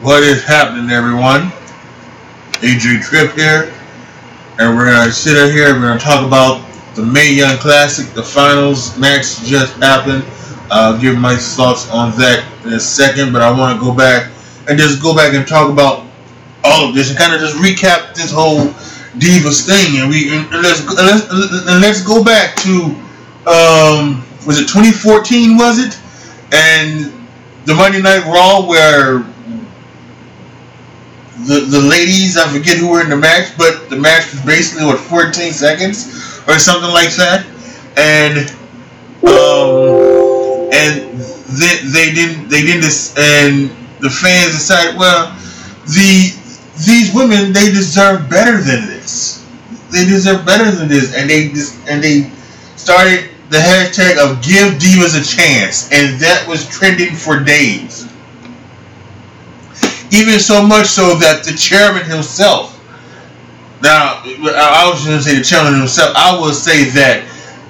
What is happening, everyone? AJ Trip here, and we're gonna sit in here. We're gonna talk about the Mae Young Classic. The finals match just happened. I'll give my thoughts on that in a second, but I want to go back and talk about all of this and kind of just recap this whole Divas thing. And let's go back to was it 2014? Was it? And the Monday Night Raw where the ladies, I forget who were in the match, but the match was basically 14 seconds or something like that, and they didn't this, and the fans decided, well, these women, they deserve better than this. They deserve better than this, and they started the hashtag of Give Divas a Chance, and that was trending for days. Even so much so that the chairman himself, now I was going to say the chairman himself, I will say that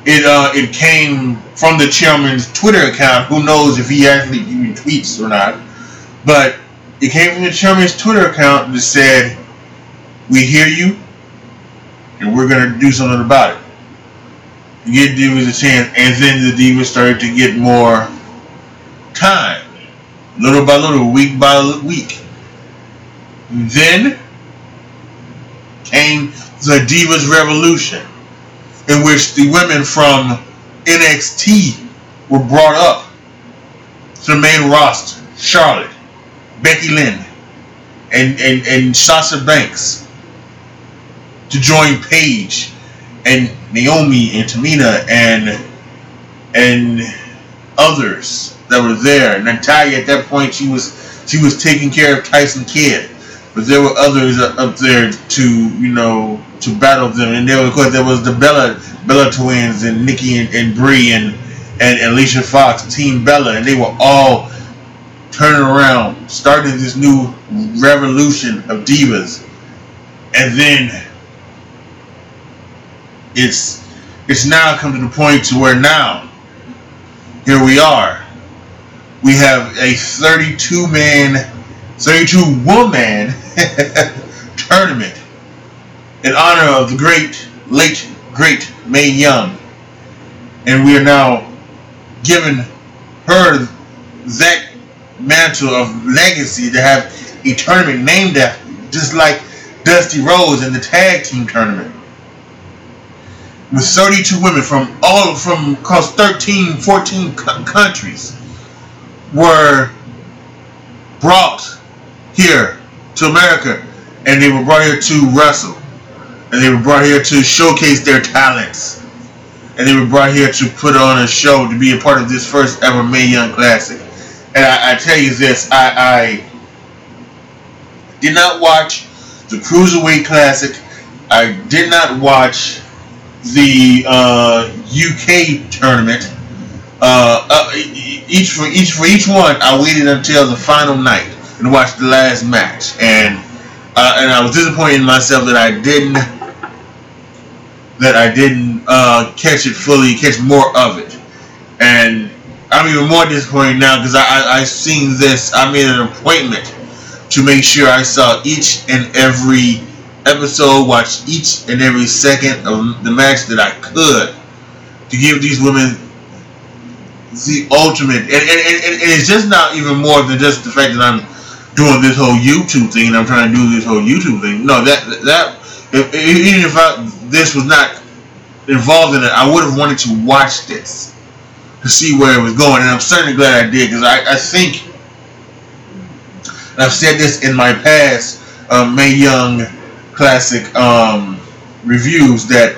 it came from the chairman's Twitter account. Who knows if he actually even tweets or not, but it came from the chairman's Twitter account that said, "We hear you, and we're going to do something about it. Give Divas a chance." And then the Divas started to get more time, little by little, week by week. Then came the Divas Revolution, in which the women from NXT were brought up to the main roster. Charlotte, Becky Lynn, and Sasha Banks to join Paige and Naomi and Tamina and others that were there. Natalia, at that point, she was taking care of Tyson Kidd. But there were others up there to battle them, and of course there was the Bella twins and Nikki and Brie and Alicia Fox, Team Bella, and they were all turning around, starting this new revolution of divas. And then it's now come to the point to where now here we are. We have a 32-woman tournament in honor of the late great Mae Young, and we are now giving her that mantle of legacy to have a tournament named after, just like Dusty Rhodes in the tag team tournament, with 32 women from across 13, 14 countries were brought here to America, and they were brought here to wrestle, and they were brought here to showcase their talents, and they were brought here to put on a show, to be a part of this first ever Mae Young Classic. And I tell you this, I did not watch the Cruiserweight Classic. I did not watch the UK tournament. Each one, I waited until the final night and watched the last match, and I was disappointed in myself that I didn't catch it fully, catch more of it. And I'm even more disappointed now because I seen this. I made an appointment to make sure I saw each and every episode, watched each and every second of the match that I could, to give these women the ultimate. And it's just not even more than just the fact that I'm doing this whole YouTube thing, and I'm trying to do this whole YouTube thing. No, even if this was not involved in it, I would have wanted to watch this to see where it was going, and I'm certainly glad I did, because I think, and I've said this in my past Mae Young Classic reviews, that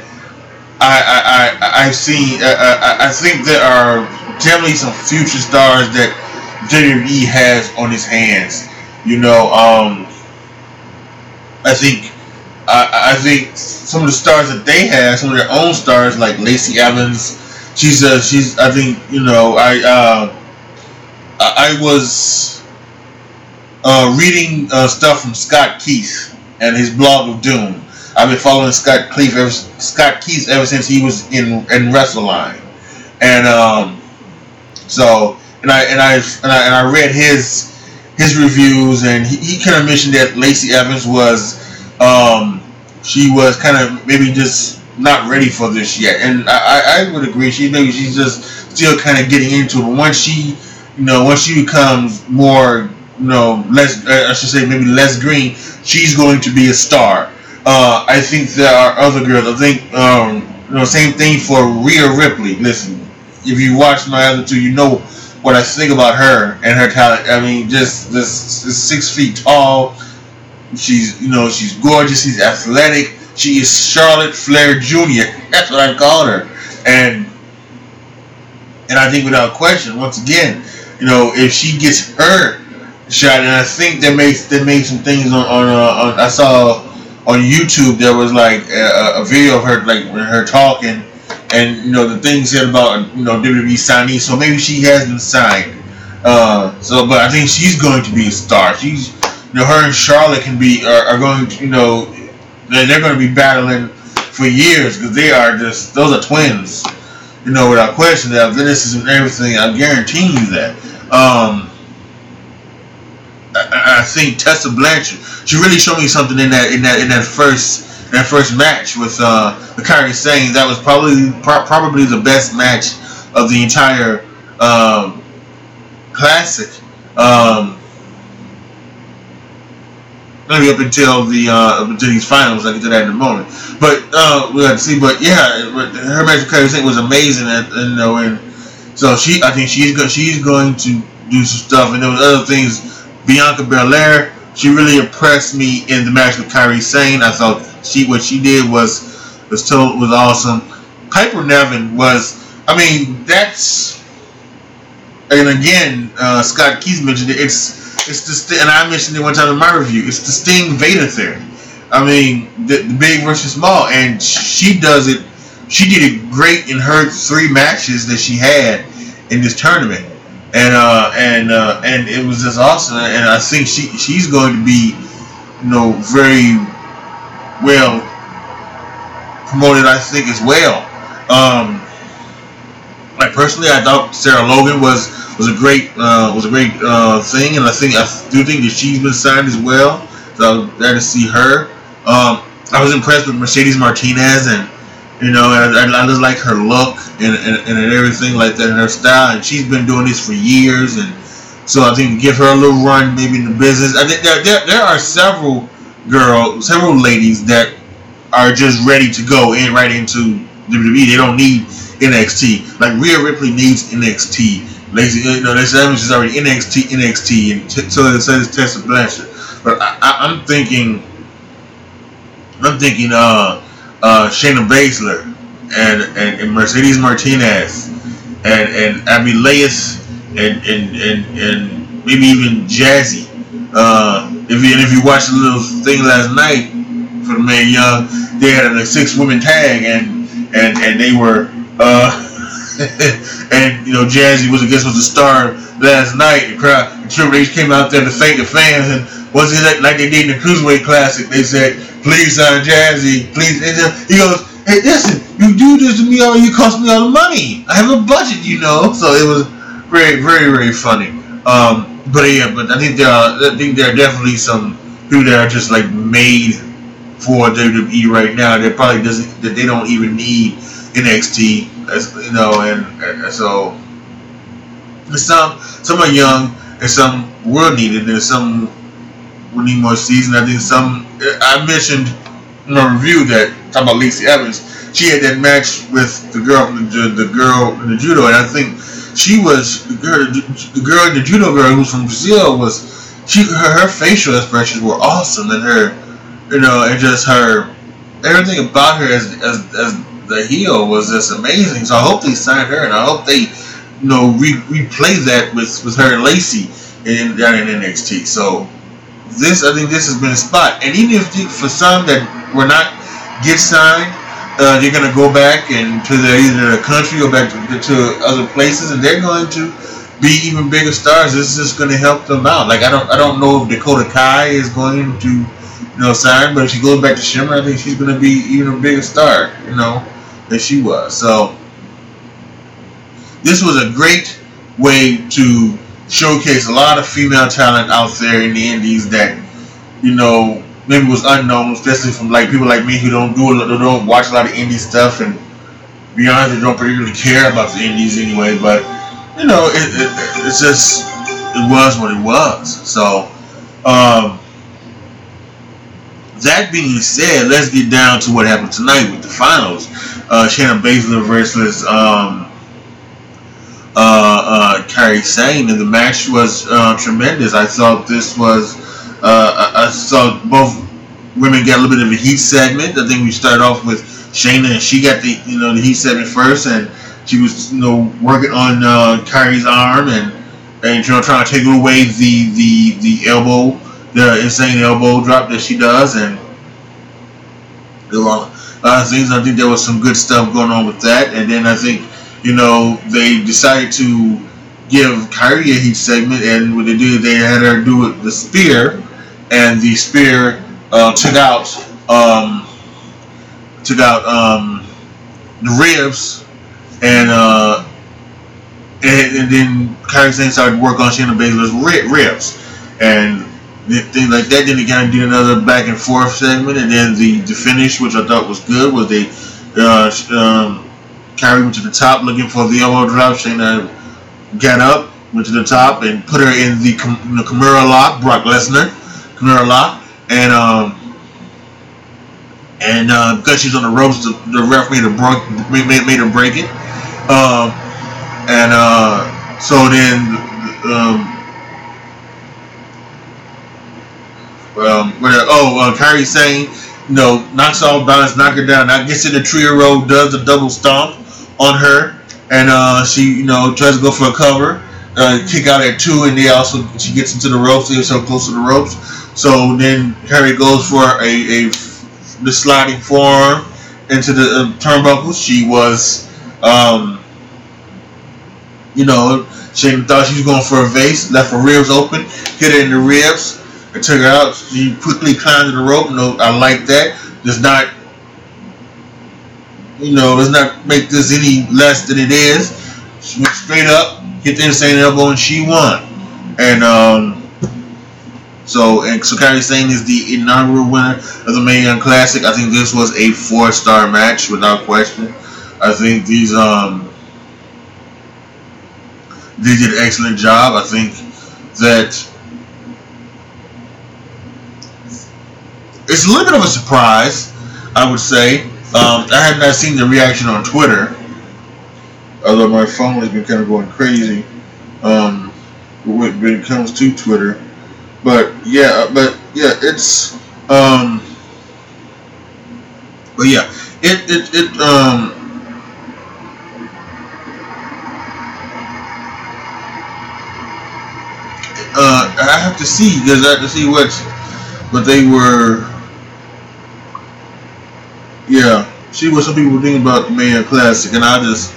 I've seen. I think there are definitely some future stars that WWE has on his hands. I think some of the stars that they have, some of their own stars, like Lacey Evans. I think, I was reading stuff from Scott Keith and his blog of Doom. I've been following Scott Keith ever since he was in WrestleLine, and I read his his reviews, and he kind of mentioned that Lacey Evans was, she was kind of maybe just not ready for this yet, and I would agree. She's just still kind of getting into it. But once she becomes more, less, I should say maybe less green, she's going to be a star. I think there are other girls. I think same thing for Rhea Ripley. Listen, if you watch my other two, you know what I think about her and her talent. I mean, just this 6 feet tall. She's gorgeous. She's athletic. She is Charlotte Flair Jr. That's what I call her. And I think without question, once again, if she gets her shot, and I think they made some things on I saw on YouTube. There was like a video of her, like her talking, and the things said about WWE signees. So maybe she has been signed. But I think she's going to be a star. She's her and Charlotte are going to they're going to be battling for years, because those are twins. Without question, the athleticism and everything. I'm guaranteeing you that. I think Tessa Blanchard, she really showed me something in that first match with Kairi Sane. That was probably the best match of the entire classic. Maybe up until these finals. I'll get to that in a moment. But we'll have to see. But yeah, her match with Kairi Sane was amazing, and so I think she's going to do some stuff. And there was other things. Bianca Belair, she really impressed me in the match with Kairi Sane. I thought what she did was awesome. Piper Niven was, I mean, that's, and again, Scott Keith mentioned it. It's the, and I mentioned it one time in my review. It's the Sting Vader theory. I mean, the big versus small, and she does it. She did it great in her 3 matches that she had in this tournament. And it was just awesome, and I think she's going to be, very well promoted. I think as well. Like personally, I thought Sarah Logan was a great thing, and I do think that she's been signed as well. So I was glad to see her. I was impressed with Mercedes Martinez, and I just like her look and everything like that, and her style. And she's been doing this for years, and so I think give her a little run maybe in the business. I think there are several ladies that are just ready to go right into WWE. They don't need NXT. Like Rhea Ripley needs NXT. Lacey Evans is already NXT, and so is Tessa Blanchard. But I'm thinking Shayna Baszler and Mercedes Martinez and Abby Leyes and maybe even Jazzy. If you watched the little thing last night for the Mae Young, they had a 6-woman tag, and they were and Jazzy was the star last night. The crowd, Triple H came out there to thank the fans, and wasn't it like they did in the Cruiserweight Classic? They said, "Please sign Jazzy, please." He goes, "Hey, listen, you do this to me, or you cost me all the money. I have a budget, So it was very, very, very funny. But I think there are definitely some people that are just like made for WWE right now. That probably that they don't even need NXT, and so some are young and some will need it, and some will need more season. I think some. I mentioned in my review that talking about Lacey Evans, she had that match with the girl from the girl in the judo, and I think she was the girl in the judo girl who's from Brazil her facial expressions were awesome, and her and just her everything about her as the heel was just amazing. So I hope they signed her, and I hope they replay that with her and Lacey down in NXT. So I think this has been a spot, and even if for some that were not get signed, they're going to go back and to either the country or back to other places, and they're going to be even bigger stars. This is just going to help them out. Like I don't know if Dakota Kai is going to sign, but if she goes back to Shimmer, I think she's going to be even a bigger star, than she was. So this was a great way to showcased a lot of female talent out there in the indies that, you know, maybe was unknown, especially from like people like me who don't watch a lot of indie stuff, and to be honest, don't particularly care about the indies anyway. But you know, it's just it was what it was. So that being said, let's get down to what happened tonight with the finals. Shayna Baszler versus Kairi Sane, and the match was tremendous. I thought this was. I saw both women get a little bit of a heat segment. I think we started off with Shayna, and she got the heat segment first, and she was working on Kairi's arm and trying to take away the elbow, the insane elbow drop that she does, and there were a lot of things. I think there was some good stuff going on with that, and then I think they decided to give Kairi a heat segment, and what they did, they had her do the spear, and the spear took out the ribs, and then Kairi Sane started to work on Shayna Baszler's ribs, and things like that. Then they kind of did another back and forth segment, and then the finish, which I thought was good, was they Kairi went to the top looking for the elbow drop. Shayna got up, went to the top, and put her in the Kimura lock, Brock Lesnar Kimura lock, and because she's on the ropes, the ref made her break it, so then Kairi Sane, knocks off balance, knock her down. Now gets in the trio roll, does the double stomp on her, and she tries to go for a cover, kick out at 2, and she gets into the ropes. They were so close to the ropes. So then Kairi goes for the sliding forearm into the turnbuckles. She was, Shayna thought she was going for a vase, left her ribs open, hit her in the ribs, and took her out. She quickly climbed to the rope. I like that. Does not make this any less than it is. She went straight up, hit the insane elbow, and she won. And so Kairi Sane is the inaugural winner of the Mae Young Classic. I think this was a 4-star match without question. I think they did an excellent job. I think that it's a little bit of a surprise, I would say. I have not seen the reaction on Twitter, although my phone has been kind of going crazy when it comes to Twitter. But yeah, it's I have to see, because I have to see what they were. Yeah, see what some people think about the Mae Young Classic, and I just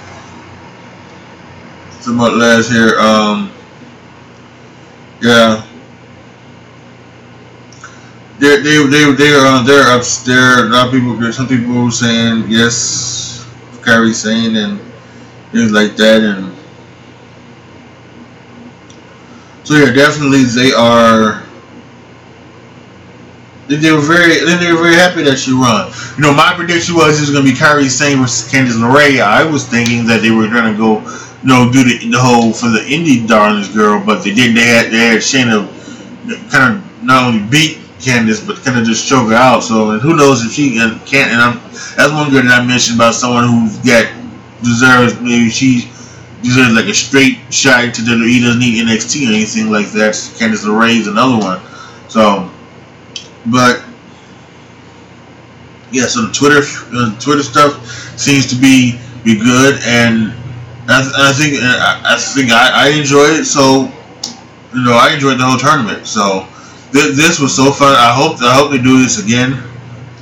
some about last here. Yeah, they're upstairs. A lot of people, some people were saying yes, Kairi Sane and things like that, and so yeah, definitely they are. They were very happy that she won. My prediction was this was going to be Kairi Sane versus Candice LeRae. I was thinking that they were going to go, do the whole for the Indie Darlings girl, but they didn't. They had Shayna kind of not only beat Candice, but kind of just choke her out. So, and who knows if she can't. And that's one girl that I mentioned about someone who deserves, maybe she deserves like a straight shot to he doesn't need NXT or anything like that. Candice LeRae is another one. So. But yeah, so the Twitter stuff seems to be good, and I think I enjoyed it. So I enjoyed the whole tournament. So this was so fun. I hope they do this again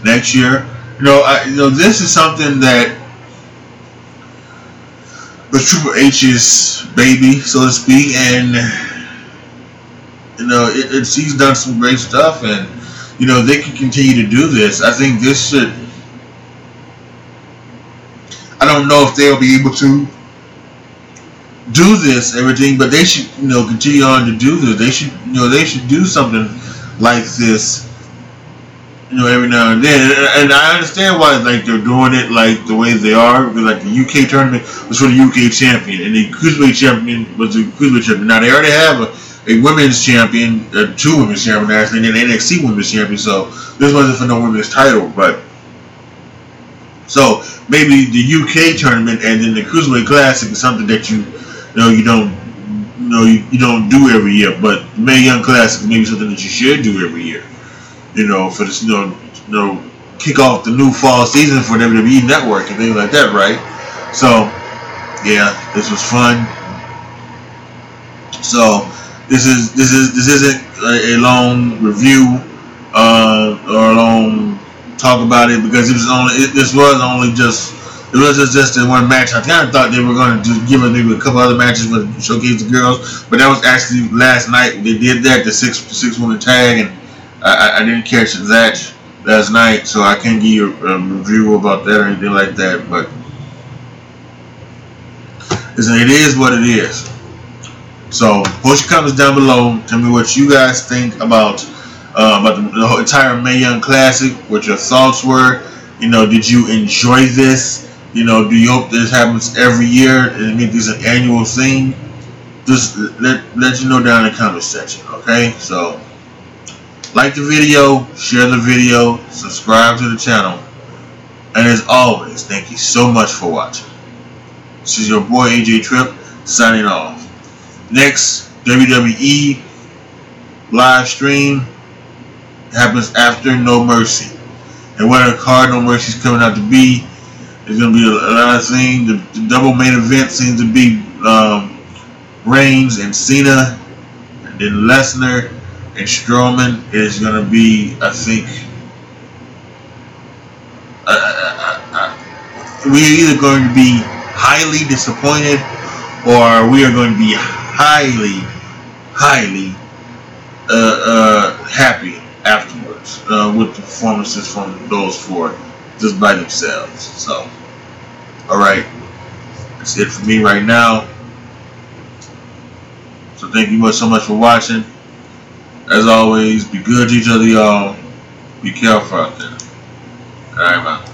next year. This is something that was Triple H's baby, so to speak, and he's done some great stuff, and they can continue to do this. I think this should. I don't know if they'll be able to do this, everything, but they should, continue on to do this. They should, they should do something like this, every now and then. And I understand why, like, they're doing it like the way they are. Because, like, the UK tournament was for the UK champion, and the cruiserweight champion was the cruiserweight champion. Now they already have a women's champion, two women's champions actually, and an NXT women's champion. So this wasn't for no women's title, but so maybe the UK tournament and then the Cruiserweight Classic is something that you don't do every year. But the Mae Young Classic is maybe something that you should do every year. For this, kick off the new fall season for WWE Network and things like that, right? So yeah, this was fun. So this isn't a long review or a long talk about it, because it was just in one match. I kind of thought they were going to just give us maybe a couple other matches to showcase the girls, but that was actually last night. They did that, the six woman tag, and I didn't catch that last night, so I can't give you a review about that or anything like that. But listen, it is what it is. So post your comments down below. Tell me what you guys think about the entire Mae Young Classic, what your thoughts were. Did you enjoy this? Do you hope this happens every year and make this an annual thing? Just let you know down in the comment section, okay? So like the video, share the video, subscribe to the channel, and as always, thank you so much for watching. This is your boy AJ Tripp signing off. Next WWE live stream happens after No Mercy, and what a card No Mercy is coming out to be. There's going to be a lot of things. The double main event seems to be Reigns and Cena, and then Lesnar and Strowman. Is going to be, I think, we're either going to be highly disappointed, or we are going to be highly happy afterwards with the performances from those four just by themselves. So, alright, that's it for me right now. So thank you so much for watching. As always, be good to each other, y'all. Be careful out there. Alright, bye.